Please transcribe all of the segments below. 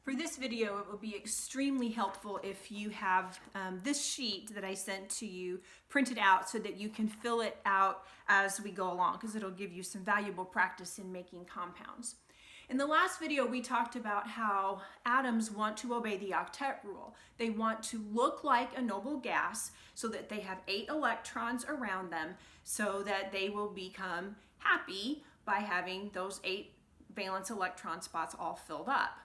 For this video, it will be extremely helpful if you have this sheet that I sent to you printed out so that you can fill it out as we go along, because it'll give you some valuable practice in making compounds. In the last video, we talked about how atoms want to obey the octet rule. They want to look like a noble gas so that they have 8 electrons around them so that they will become happy by having those 8 valence electron spots all filled up.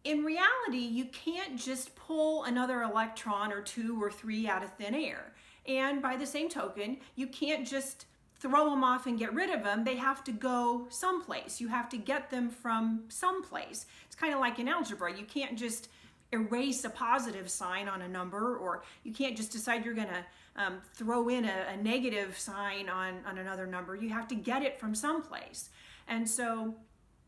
In reality, you can't just pull another electron or 2 or 3 out of thin air. And by the same token, you can't just throw them off and get rid of them. They have to go someplace. You have to get them from someplace. It's kind of like in algebra. You can't just erase a positive sign on a number, or you can't just decide you're going to throw in a negative sign on another number. You have to get it from someplace. And so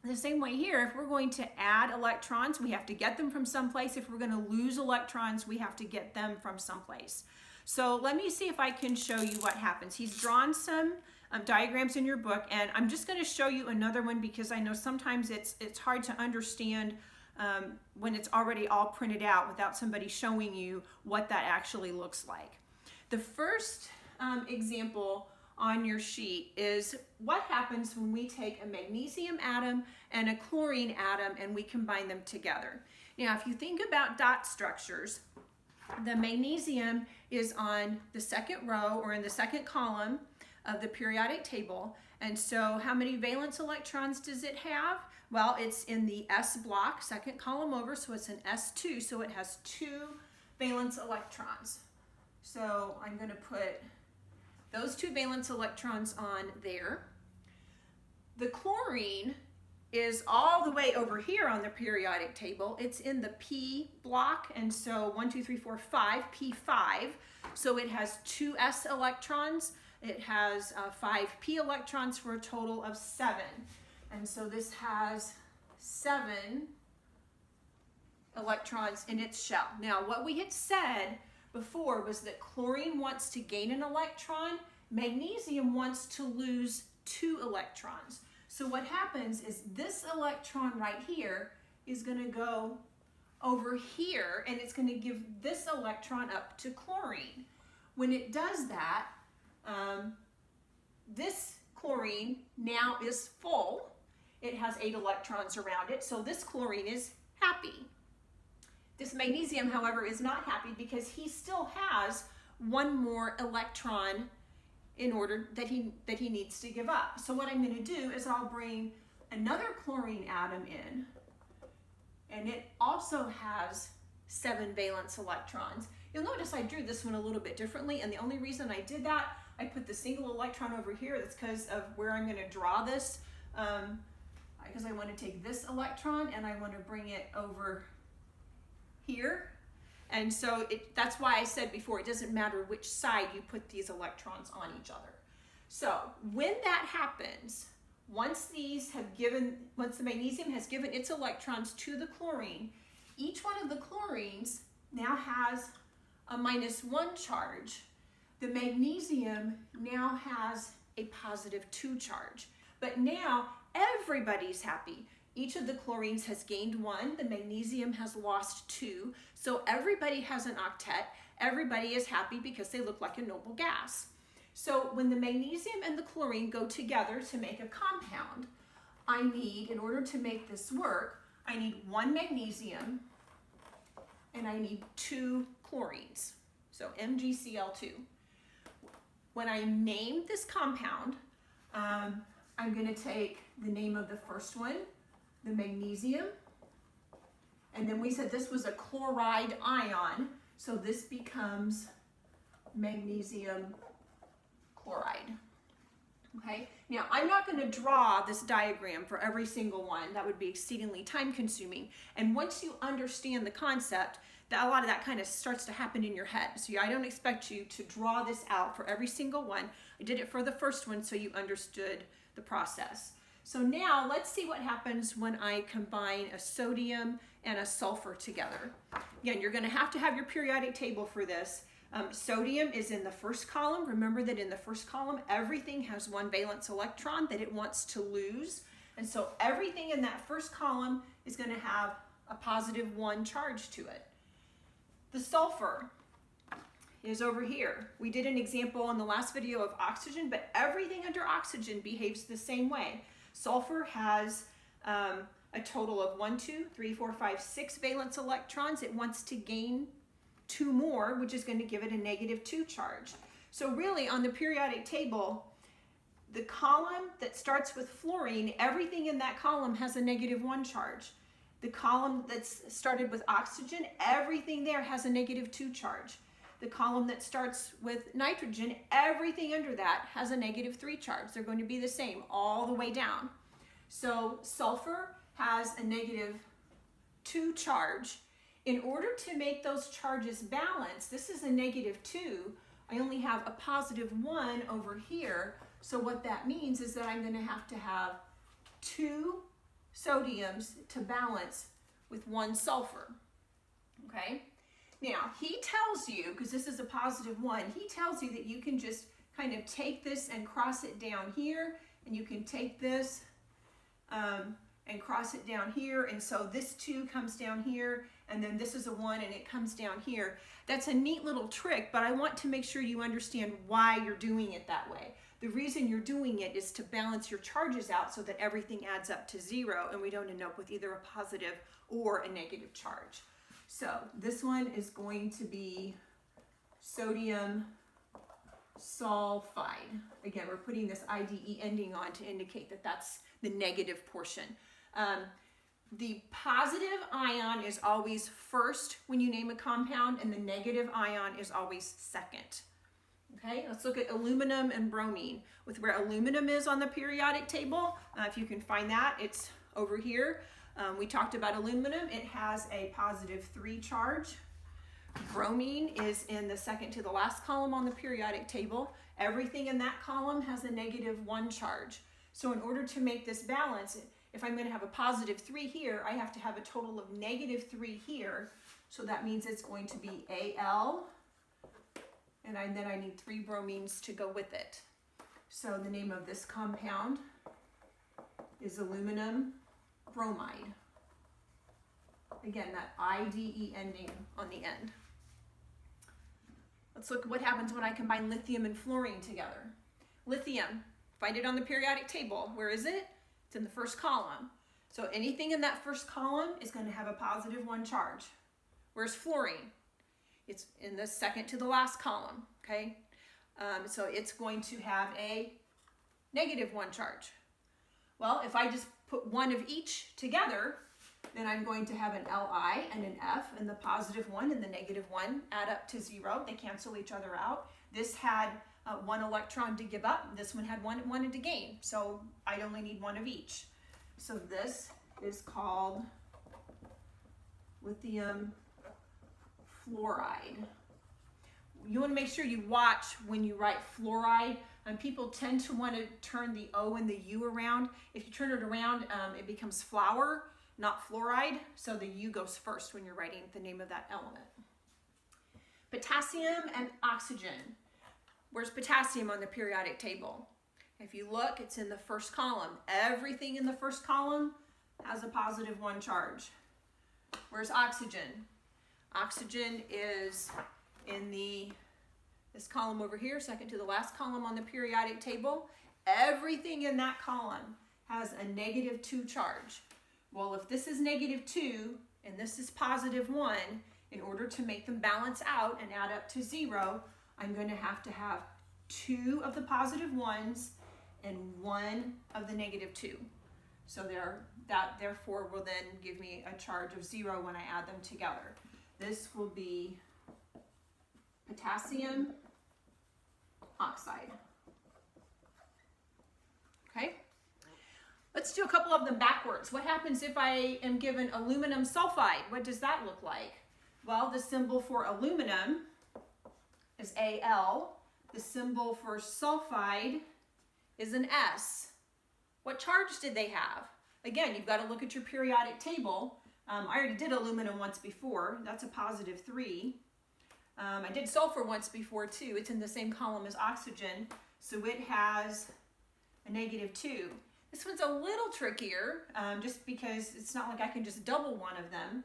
the same way here, if we're going to add electrons, we have to get them from someplace. If we're going to lose electrons, we have to get them from someplace. So let me see if I can show you what happens. He's drawn some diagrams in your book, and I'm just going to show you another one because I know sometimes it's hard to understand when it's already all printed out without somebody showing you what that actually looks like. The first example on your sheet is what happens when we take a magnesium atom and a chlorine atom and we combine them together. Now, if you think about dot structures, the magnesium is on the second row or in the second column of the periodic table. And so how many valence electrons does it have? Well, it's in the S block, second column over, so it's an S2, so it has 2 valence electrons. So I'm going to put those 2 valence electrons on there. The chlorine is all the way over here on the periodic table. It's in the P block, and so 1, 2, 3, 4, 5, P5. So it has 2 S electrons. It has 5 P electrons for a total of 7. And so this has 7 electrons in its shell. Now, what we had said before was that chlorine wants to gain an electron, magnesium wants to lose 2 electrons. So what happens is this electron right here is going to go over here, and it's going to give this electron up to chlorine. When it does that, this chlorine now is full. It has 8 electrons around it, so this chlorine is happy. This magnesium, however, is not happy because he still has 1 more electron in order that he needs to give up. So what I'm going to do is I'll bring another chlorine atom in, and it also has 7 valence electrons. You'll notice I drew this one a little bit differently, and the only reason I did that, I put the single electron over here. That's because of where I'm going to draw this, because I want to take this electron and I want to bring it over here. And so that's why I said before, it doesn't matter which side you put these electrons on each other. So when that happens, once the magnesium has given its electrons to the chlorine, each one of the chlorines now has a -1 charge. The magnesium now has a +2 charge. But now everybody's happy. Each of the chlorines has gained 1, the magnesium has lost 2, so everybody has an octet. Everybody is happy because they look like a noble gas. So when the magnesium and the chlorine go together to make a compound, in order to make this work, I need 1 magnesium and I need 2 chlorines, so MgCl2. When I name this compound, I'm going to take the name of the first one, the magnesium, and then we said this was a chloride ion, so this becomes magnesium chloride. Okay, now I'm not going to draw this diagram for every single one. That would be exceedingly time consuming, and once you understand the concept, a lot of that kind of starts to happen in your head. So I don't expect you to draw this out for every single one. I did it for the first one so you understood the process. So now let's see what happens when I combine a sodium and a sulfur together. Again, you're going to have your periodic table for this. Sodium is in the first column. Remember that in the first column, everything has 1 valence electron that it wants to lose. And so everything in that first column is going to have a +1 charge to it. The sulfur is over here. We did an example in the last video of oxygen, but everything under oxygen behaves the same way. Sulfur has a total of 1, 2, 3, 4, 5, 6 valence electrons. It wants to gain 2 more, which is going to give it a -2 charge. So really on the periodic table, the column that starts with fluorine, everything in that column has a -1 charge. The column that's started with oxygen, everything there has a -2 charge. The column that starts with nitrogen, everything under that has a -3 charge. They're going to be the same all the way down. So sulfur has a -2 charge. In order to make those charges balance, this is a -2. I only have a +1 over here. So what that means is that I'm going to have 2 sodiums to balance with 1 sulfur. Okay? Now, he tells you, because this is a +1, he tells you that you can just kind of take this and cross it down here, and you can take this and cross it down here, and so this 2 comes down here, and then this is a 1 and it comes down here. That's a neat little trick, but I want to make sure you understand why you're doing it that way. The reason you're doing it is to balance your charges out so that everything adds up to 0 and we don't end up with either a positive or a negative charge. So this one is going to be sodium sulfide. Again, we're putting this IDE ending on to indicate that that's the negative portion. The positive ion is always first when you name a compound, and the negative ion is always second. Okay, let's look at aluminum and bromine. With where aluminum is on the periodic table, if you can find that, it's over here. We talked about aluminum. It has a +3 charge. Bromine is in the second to the last column on the periodic table. Everything in that column has a -1 charge. So in order to make this balance, if I'm going to have a +3 here, I have to have a total of -3 here. So that means it's going to be Al, and then I need 3 bromines to go with it. So the name of this compound is aluminum bromide. Again, that IDE ending on the end. Let's look at what happens when I combine lithium and fluorine together. Lithium, find it on the periodic table. Where is it? It's in the first column. So anything in that first column is going to have a +1 charge. Where's fluorine? It's in the second to the last column, okay? So it's going to have a -1 charge. Well, if I just put one of each together, then I'm going to have an Li and an F, and the +1 and the -1 add up to 0. They cancel each other out. This had 1 electron to give up. This one had 1 it wanted to gain. So I only need 1 of each. So this is called lithium fluoride. You want to make sure you watch when you write fluoride, and people tend to want to turn the O and the U around. If you turn it around, it becomes flour, not fluoride, so the U goes first when you're writing the name of that element. Potassium and oxygen. Where's potassium on the periodic table? If you look, it's in the first column. Everything in the first column has a +1 charge. Where's oxygen? Oxygen is in this column over here, second to the last column on the periodic table. Everything in that column has a -2 charge. Well, if this is -2 and this is +1, in order to make them balance out and add up to 0, I'm going to have 2 of the +1s and 1 of the -2. So that therefore will then give me a charge of 0 when I add them together. This will be potassium oxide. Okay? Let's do a couple of them backwards. What happens if I am given aluminum sulfide? What does that look like? Well, the symbol for aluminum is Al. The symbol for sulfide is an S. What charge did they have? Again, you've got to look at your periodic table. I already did aluminum once before. That's a +3. I did sulfur once before too. It's in the same column as oxygen, so it has a -2. This one's a little trickier, just because it's not like I can just double one of them.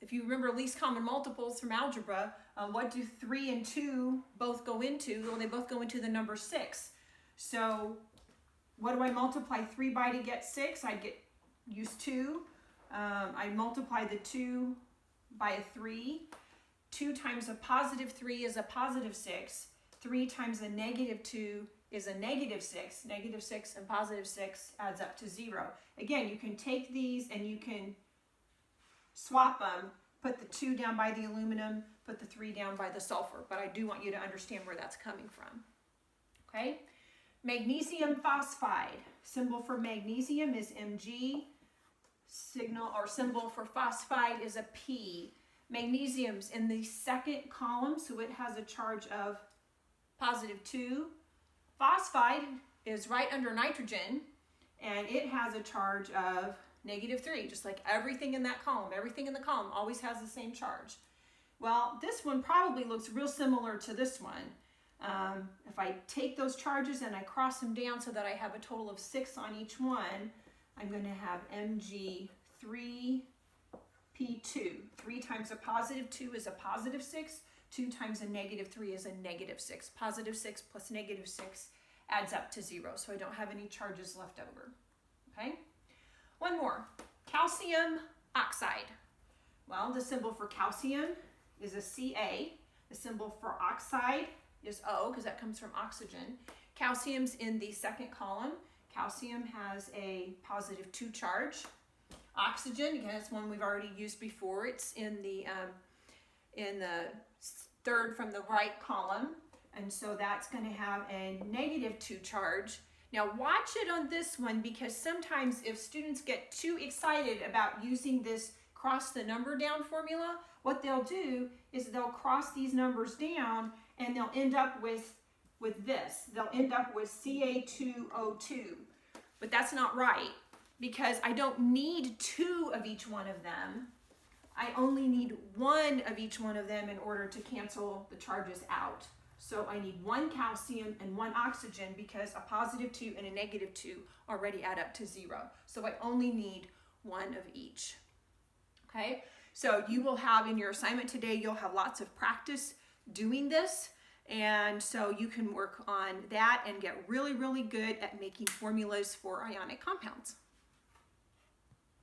If you remember least common multiples from algebra, what do 3 and 2 both go into? Well, they both go into the number 6. So what do I multiply 3 by to get 6? I'd use 2. I multiply the 2 by a 3. 2 times a positive 3 is a positive 6. 3 times a negative 2 is a negative 6. Negative 6 and positive 6 adds up to 0. Again, you can take these and you can swap them, put the 2 down by the aluminum, put the 3 down by the sulfur, but I do want you to understand where that's coming from. Okay? Magnesium phosphide. Symbol for magnesium is Mg. Symbol for phosphide is a P. Magnesium's in the second column, so it has a charge of positive 2. Phosphide is right under nitrogen, and it has a charge of negative 3, just like everything in that column. Everything in the column always has the same charge. Well, this one probably looks real similar to this one. If I take those charges and I cross them down so that I have a total of 6 on each one, I'm going to have Mg3P2. 3 times a positive 2 is a positive 6. 2 times a negative 3 is a negative 6. Positive 6 plus negative 6 adds up to 0, so I don't have any charges left over. Okay? One more. Calcium oxide. Well, the symbol for calcium is a Ca. The symbol for oxide is O, because that comes from oxygen. Calcium's in the second column. Calcium has a positive 2 charge. Oxygen, again, it's one we've already used before. It's in the third from the right column, and so that's going to have a negative 2 charge. Now watch it on this one, because sometimes if students get too excited about using this cross the number down formula, what they'll do is they'll cross these numbers down and they'll end up with this. They'll end up with Ca2O2. But that's not right, because I don't need 2 of each one of them. I only need 1 of each one of them in order to cancel the charges out. So I need 1 calcium and 1 oxygen, because a positive 2 and a negative 2 already add up to 0. So I only need 1 of each. Okay, so you will have in your assignment today, you'll have lots of practice doing this. And so you can work on that and get really, really good at making formulas for ionic compounds.